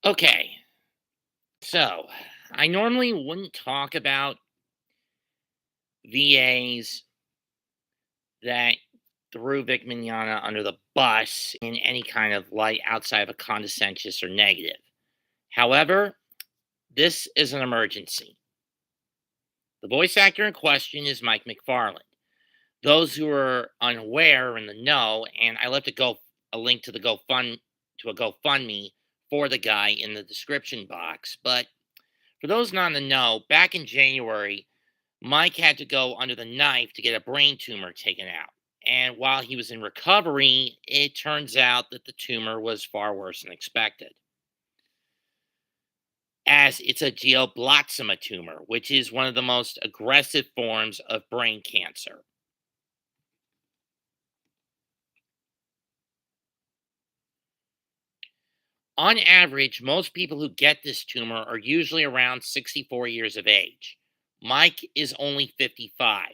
Okay, so I normally wouldn't talk about VAs that threw Vic Mignogna under the bus in any kind of light outside of a condescensus or negative. However, this is an emergency. The voice actor in question is Mike McFarland. Those who are unaware are in the know, and I left a link to the a GoFundMe for the guy in the description box. But for those not in the know, back in January, Mike had to go under the knife to get a brain tumor taken out. And while he was in recovery, it turns out that the tumor was far worse than expected, as it's a glioblastoma tumor, which is one of the most aggressive forms of brain cancer. On average, most people who get this tumor are usually around 64 years of age. Mike is only 55.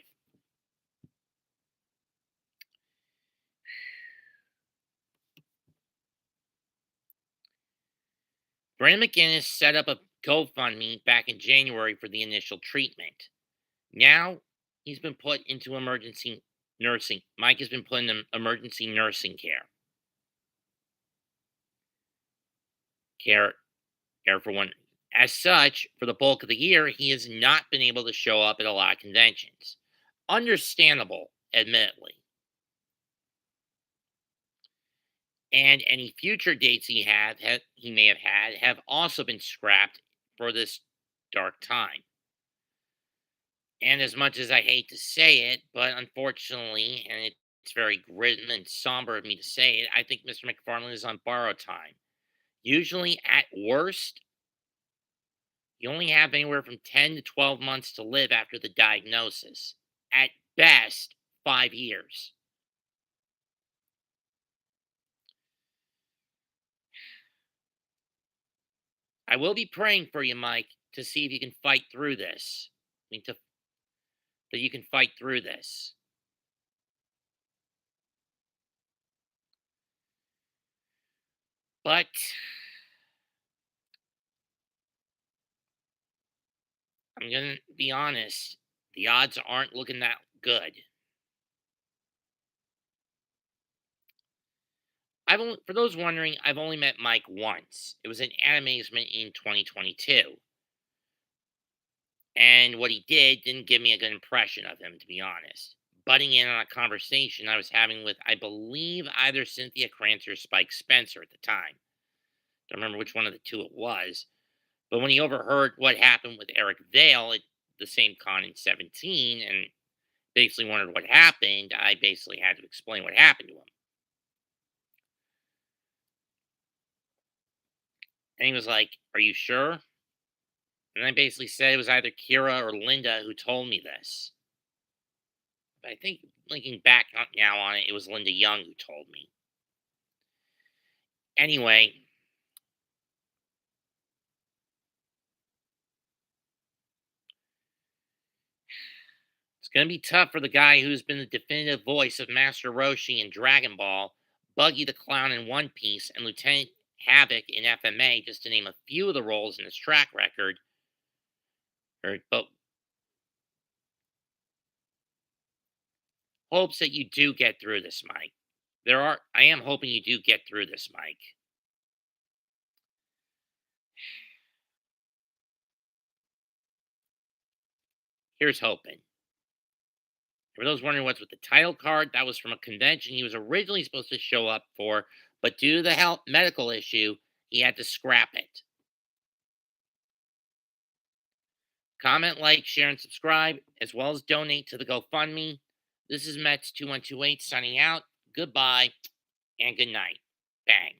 Brandon McGinnis set up a GoFundMe back in January for the initial treatment. Now he's been put into emergency nursing. Mike has been put in emergency nursing care, care for one. As such, for the bulk of the year, he has not been able to show up at a lot of conventions. Understandable, admittedly. And any future dates he may have had have also been scrapped for this dark time. And as much as I hate to say it, but unfortunately, and it's very grim and somber of me to say it, I think Mr. McFarland is on borrowed time. Usually, at worst, you only have anywhere from 10 to 12 months to live after the diagnosis. At best, 5 years. I will be praying for you, Mike, to see if you can fight through this. I mean, that you can fight through this. But I'm going to be honest, the odds aren't looking that good. For those wondering, I've only met Mike once. It was an Animazement in 2022. And what he didn't give me a good impression of him, to be honest. Butting in on a conversation I was having with, I believe, either Cynthia Krantz or Spike Spencer at the time. Don't remember which one of the two it was. But when he overheard what happened with Eric Vale at the same con in 17 and basically wondered what happened, I basically had to explain what happened to him. And he was like, "Are you sure?" And I basically said it was either Kira or Linda who told me this. But I think looking back now on it, it was Linda Young who told me. Anyway, it's going to be tough for the guy who's been the definitive voice of Master Roshi in Dragon Ball, Buggy the Clown in One Piece, and Lieutenant Havoc in FMA, just to name a few of the roles in his track record. But hopes that you do get through this, Mike. I am hoping you do get through this, Mike. Here's hoping. For those wondering what's with the title card, that was from a convention he was originally supposed to show up for, but due to the health medical issue, he had to scrap it. Comment, like, share, and subscribe, as well as donate to the GoFundMe. This is Mets2128 signing out. Goodbye and good night. Bang.